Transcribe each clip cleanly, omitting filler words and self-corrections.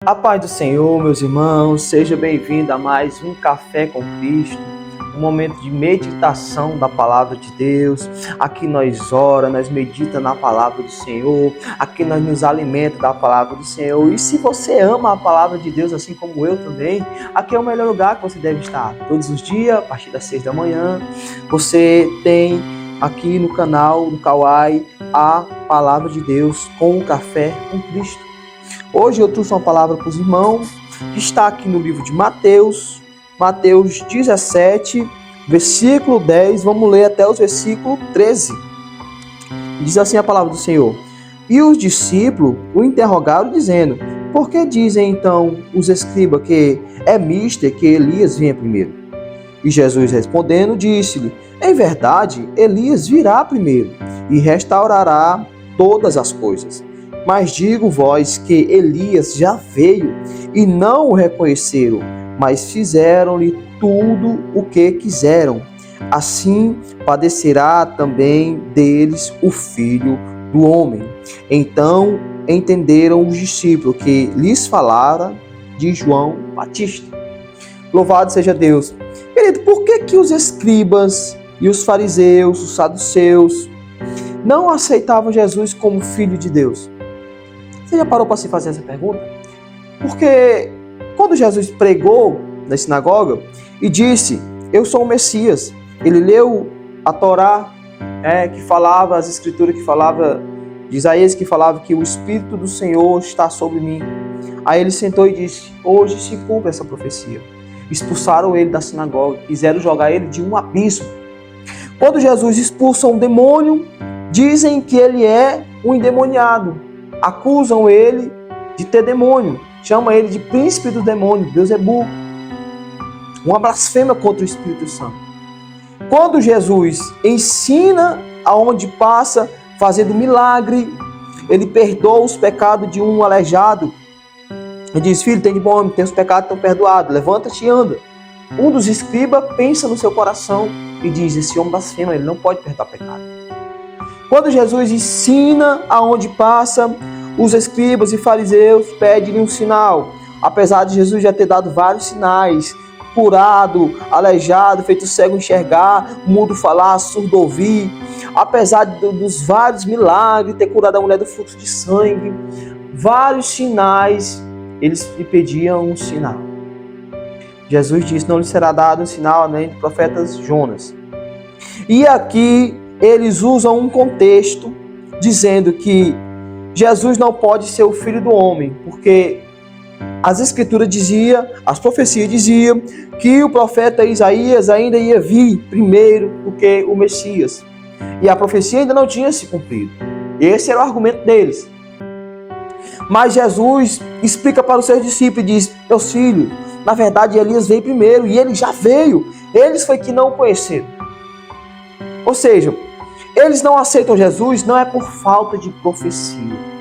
A paz do Senhor, meus irmãos, seja bem-vindo a mais um Café com Cristo, um momento de meditação da Palavra de Deus. Aqui nós ora, nós medita na Palavra do Senhor, aqui nós nos alimenta da Palavra do Senhor. E se você ama a Palavra de Deus, assim como eu também, aqui é o melhor lugar que você deve estar. Todos os dias, a partir das 6 da manhã, você tem aqui no canal, no Kawai, a Palavra de Deus com o Café com Cristo. Hoje eu trouxe uma palavra para os irmãos, que está aqui no livro de Mateus 17, versículo 10, vamos ler até o versículo 13. Diz assim a palavra do Senhor: E os discípulos o interrogaram, dizendo: Por que dizem então os escribas que é mister que Elias venha primeiro? E Jesus respondendo, disse-lhe: Em verdade, Elias virá primeiro e restaurará todas as coisas. Mas digo vós que Elias já veio e não o reconheceram, mas fizeram-lhe tudo o que quiseram. Assim padecerá também deles o Filho do Homem. Então entenderam os discípulos que lhes falara de João Batista. Louvado seja Deus. Querido, por que os escribas e os fariseus, os saduceus, não aceitavam Jesus como Filho de Deus? Você já parou para se fazer essa pergunta? Porque quando Jesus pregou na sinagoga e disse: Eu sou o Messias, ele leu a Torá, que falava, as escrituras que falava, de Isaías, que falava que o Espírito do Senhor está sobre mim. Aí ele sentou e disse: Hoje se cumpre essa profecia. Expulsaram ele da sinagoga, quiseram jogar ele de um abismo. Quando Jesus expulsa um demônio, dizem que ele é um endemoniado. Acusam ele de ter demônio, chamam ele de príncipe do demônio, Beelzebul. Uma blasfêmia contra o Espírito Santo. Quando Jesus ensina aonde passa, fazendo milagre, ele perdoa os pecados de um aleijado. Ele diz: Filho, tem de bom ânimo, teus pecados estão perdoados, levanta-te e anda. Um dos escribas pensa no seu coração e diz: Esse homem blasfema, ele não pode perdoar pecado. Quando Jesus ensina aonde passa, os escribas e fariseus pedem-lhe um sinal. Apesar de Jesus já ter dado vários sinais, curado, aleijado, feito o cego enxergar, mudo falar, surdo ouvir, apesar dos vários milagres, ter curado a mulher do fluxo de sangue, vários sinais, eles lhe pediam um sinal. Jesus disse: Não lhe será dado um sinal nem do profeta Jonas. E aqui eles usam um contexto dizendo que Jesus não pode ser o Filho do Homem, porque as escrituras diziam, as profecias diziam que o profeta Isaías ainda ia vir primeiro do que o Messias. E a profecia ainda não tinha se cumprido. Esse era o argumento deles. Mas Jesus explica para os seus discípulos e diz: Meus filhos, na verdade Elias veio primeiro e ele já veio. Eles foi que não o conheceram. Ou seja, eles não aceitam Jesus não é por falta de profecia.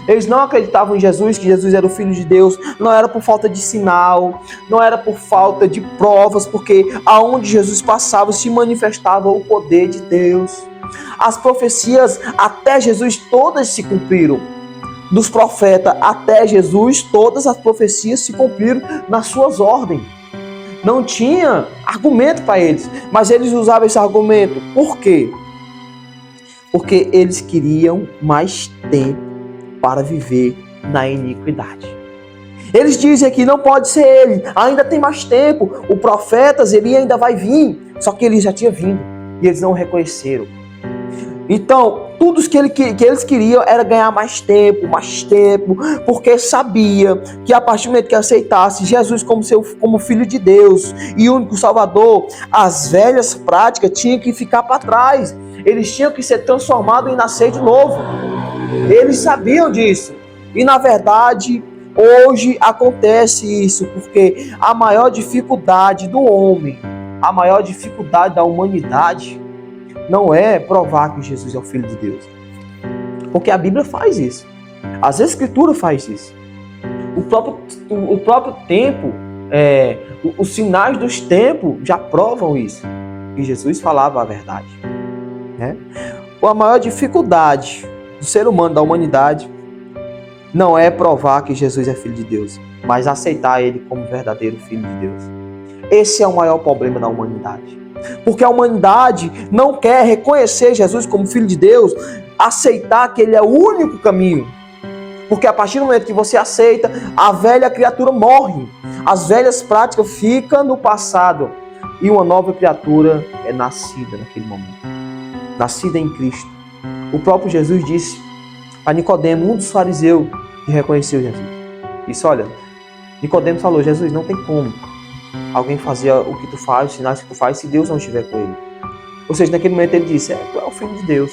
Eles não acreditavam em Jesus, que Jesus era o Filho de Deus, não era por falta de sinal, não era por falta de provas, porque aonde Jesus passava se manifestava o poder de Deus. As profecias até Jesus todas se cumpriram. Dos profetas até Jesus, todas as profecias se cumpriram nas suas ordens. Não tinha argumento para eles, mas eles usavam esse argumento. Por quê? Porque eles queriam mais tempo para viver na iniquidade. Eles dizem que não pode ser ele, ainda tem mais tempo, o profeta ele ainda vai vir, só que ele já tinha vindo e eles não o reconheceram. Então, tudo que eles queriam era ganhar mais tempo, porque sabia que a partir do momento que aceitasse Jesus como Filho de Deus e único Salvador, as velhas práticas tinham que ficar para trás. Eles tinham que ser transformados e nascer de novo. Eles sabiam disso. E na verdade, hoje acontece isso, porque a maior dificuldade do homem, a maior dificuldade da humanidade, não é provar que Jesus é o Filho de Deus. Porque a Bíblia faz isso. As Escrituras fazem isso. O próprio tempo, os sinais dos tempos já provam isso. Que Jesus falava a verdade. A maior dificuldade do ser humano, da humanidade, não é provar que Jesus é Filho de Deus, mas aceitar Ele como verdadeiro Filho de Deus. Esse é o maior problema da humanidade. Porque a humanidade não quer reconhecer Jesus como Filho de Deus, aceitar que Ele é o único caminho. Porque a partir do momento que você aceita, a velha criatura morre. As velhas práticas ficam no passado. E uma nova criatura é nascida naquele momento. Nascida em Cristo. O próprio Jesus disse a Nicodemo, um dos fariseus que reconheceu Jesus. Disse, olha, Nicodemo falou, Jesus, não tem como alguém fazer o que tu faz, os sinais que tu faz, se Deus não estiver com ele. Ou seja, naquele momento ele disse, tu é o Filho de Deus.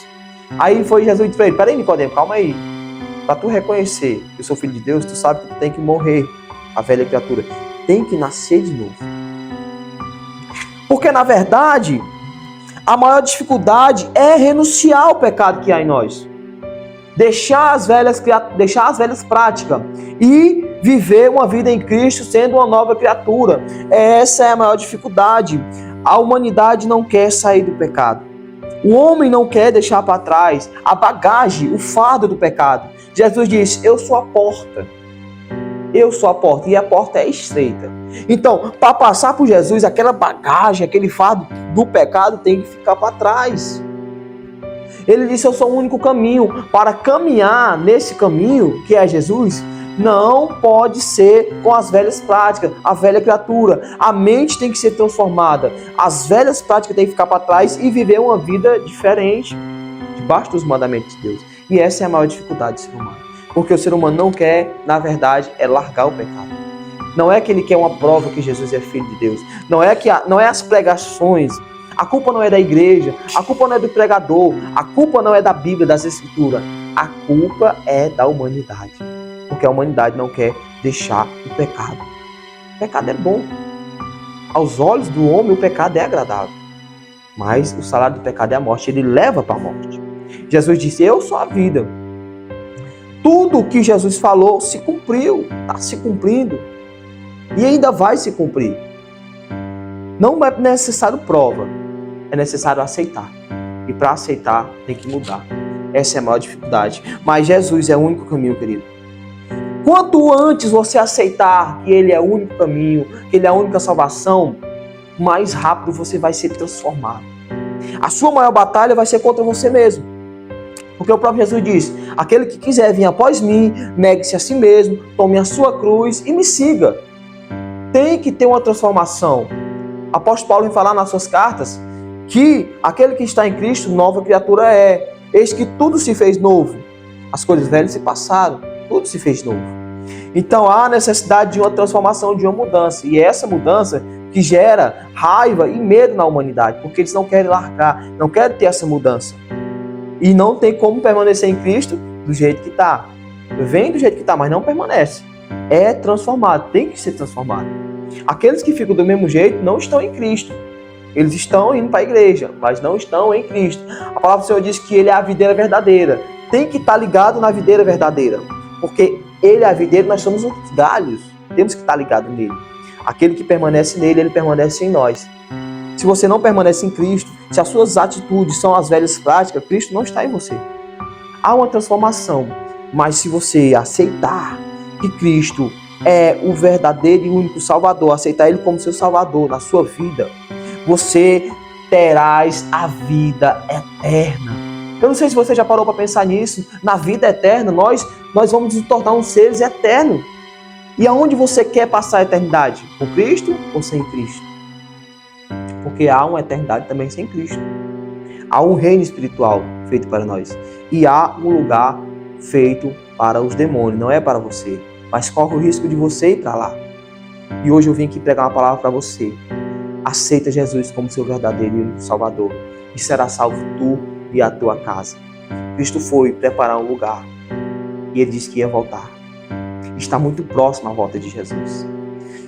Aí foi Jesus e disse para ele, peraí Nicodemo, calma aí. Para tu reconhecer que eu sou Filho de Deus, tu sabe que tu tem que morrer, a velha criatura. Tem que nascer de novo. Porque na verdade, a maior dificuldade é renunciar ao pecado que há em nós. Deixar as velhas práticas e viver uma vida em Cristo sendo uma nova criatura. Essa é a maior dificuldade. A humanidade não quer sair do pecado. O homem não quer deixar para trás a bagagem, o fardo do pecado. Jesus diz, eu sou a porta. Eu sou a porta e a porta é estreita. Então, para passar por Jesus, aquela bagagem, aquele fardo do pecado tem que ficar para trás. Ele disse, eu sou o único caminho. Para caminhar nesse caminho, que é Jesus, não pode ser com as velhas práticas, a velha criatura. A mente tem que ser transformada. As velhas práticas têm que ficar para trás e viver uma vida diferente, debaixo dos mandamentos de Deus. E essa é a maior dificuldade do ser humano. Porque o ser humano não quer, na verdade, é largar o pecado. Não é que ele quer uma prova que Jesus é Filho de Deus. Não é as pregações. A culpa não é da igreja, a culpa não é do pregador, a culpa não é da Bíblia, das Escrituras. A culpa é da humanidade. Porque a humanidade não quer deixar o pecado. O pecado é bom. Aos olhos do homem, o pecado é agradável. Mas o salário do pecado é a morte, ele leva para a morte. Jesus disse, eu sou a vida. Tudo o que Jesus falou se cumpriu, está se cumprindo. E ainda vai se cumprir. Não é necessário prova, é necessário aceitar. E para aceitar, tem que mudar. Essa é a maior dificuldade. Mas Jesus é o único caminho, querido. Quanto antes você aceitar que Ele é o único caminho, que Ele é a única salvação, mais rápido você vai ser transformado. A sua maior batalha vai ser contra você mesmo. Porque o próprio Jesus diz, aquele que quiser vir após mim, negue-se a si mesmo, tome a sua cruz e me siga. Tem que ter uma transformação. O apóstolo Paulo vai falar nas suas cartas que aquele que está em Cristo, nova criatura é. Eis que tudo se fez novo. As coisas velhas se passaram, tudo se fez novo. Então há necessidade de uma transformação, de uma mudança. E é essa mudança que gera raiva e medo na humanidade, porque eles não querem largar, não querem ter essa mudança. E não tem como permanecer em Cristo do jeito que está. Vem do jeito que está, mas não permanece. É transformado, tem que ser transformado. Aqueles que ficam do mesmo jeito não estão em Cristo. Eles estão indo para a igreja, mas não estão em Cristo. A palavra do Senhor diz que Ele é a videira verdadeira. Tem que estar ligado na videira verdadeira. Porque Ele é a videira, nós somos os galhos. Temos que estar ligado nele. Aquele que permanece nele, ele permanece em nós. Se você não permanece em Cristo, se as suas atitudes são as velhas práticas, Cristo não está em você. Há uma transformação, mas se você aceitar que Cristo é o verdadeiro e único Salvador, aceitar Ele como seu Salvador na sua vida, você terás a vida eterna. Eu não sei se você já parou para pensar nisso. Na vida eterna, nós vamos nos tornar uns seres eternos. E aonde você quer passar a eternidade? Com Cristo ou sem Cristo? Porque há uma eternidade também sem Cristo. Há um reino espiritual feito para nós. E há um lugar feito para os demônios. Não é para você. Mas corre o risco de você ir para lá. E hoje eu vim aqui pregar uma palavra para você. Aceita Jesus como seu verdadeiro e único Salvador. E será salvo tu e a tua casa. Cristo foi preparar um lugar. E Ele disse que ia voltar. Está muito próximo à volta de Jesus.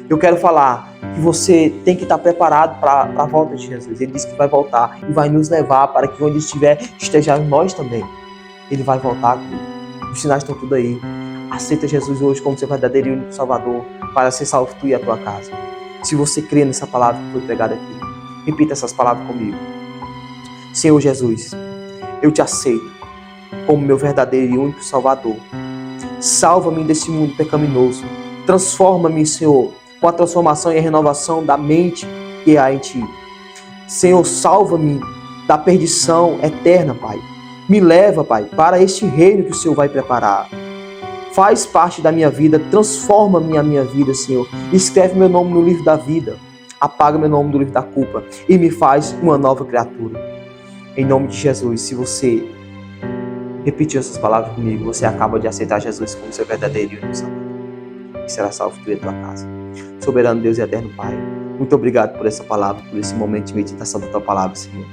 Eu quero falar que você tem que estar preparado para a volta de Jesus. Ele disse que vai voltar e vai nos levar para que onde estiver, estejamos nós também. Ele vai voltar. Os sinais estão tudo aí. Aceita Jesus hoje como seu verdadeiro e único Salvador para ser salvo tu e a tua casa. Se você crê nessa palavra que foi pregada aqui, repita essas palavras comigo. Senhor Jesus, eu te aceito como meu verdadeiro e único Salvador. Salva-me desse mundo pecaminoso. Transforma-me, Senhor, com a transformação e a renovação da mente que há em Ti. Senhor, salva-me da perdição eterna, Pai. Me leva, Pai, para este reino que o Senhor vai preparar. Faz parte da minha vida, transforma-me a minha vida, Senhor. Escreve meu nome no livro da vida. Apaga meu nome do livro da culpa e me faz uma nova criatura. Em nome de Jesus, se você repetiu essas palavras comigo, você acaba de aceitar Jesus como seu verdadeiro e único Salvador. E será salvo tu e a tua casa. Soberano Deus e eterno Pai, muito obrigado por essa palavra, por esse momento de meditação da tua palavra, Senhor.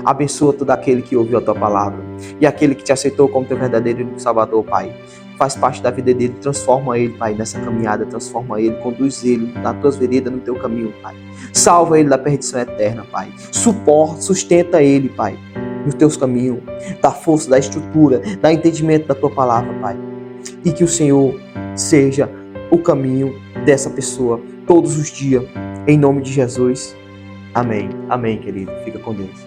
Abençoa todo aquele que ouviu a tua palavra e aquele que te aceitou como teu verdadeiro e único Salvador, Pai. Faz parte da vida dele, transforma ele, Pai, nessa caminhada, transforma ele, conduz ele nas tuas veredas, no teu caminho, Pai. Salva ele da perdição eterna, Pai. Sustenta ele, Pai, nos teus caminhos, da força, da estrutura, da entendimento da tua palavra, Pai. E que o Senhor seja o caminho dessa pessoa todos os dias, em nome de Jesus. Amém. Amém, querido. Fica com Deus.